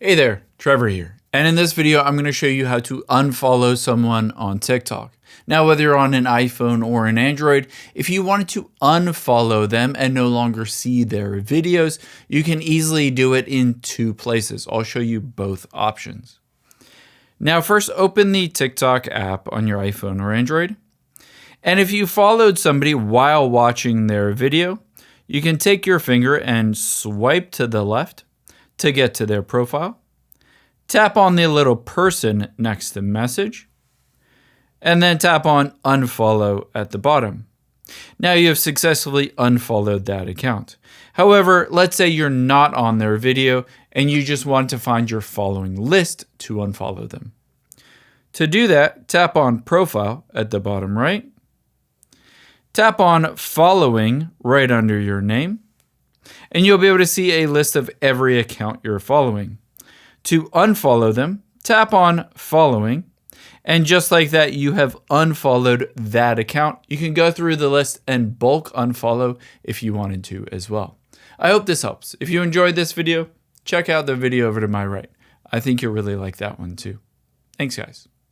Hey there, Trevor here. And in this video, I'm going to show you how to unfollow someone on TikTok. Now, whether you're on an iPhone or an Android, if you wanted to unfollow them and no longer see their videos, you can easily do it in two places. I'll show you both options. Now, first open the TikTok app on your iPhone or Android. And if you followed somebody while watching their video, you can take your finger and swipe to the left to get to their profile. Tap on the little person next to message, and then tap on unfollow at the bottom. Now you have successfully unfollowed that account. However, let's say you're not on their video and you just want to find your following list to unfollow them. To do that, tap on profile at the bottom right. Tap on following right under your name, and you'll be able to see a list of every account you're following. To unfollow them, tap on following, and just like that, you have unfollowed that account. You can go through the list and bulk unfollow if you wanted to as well. I hope this helps. If you enjoyed this video, check out the video over to my right. I think you'll really like that one too. Thanks, guys.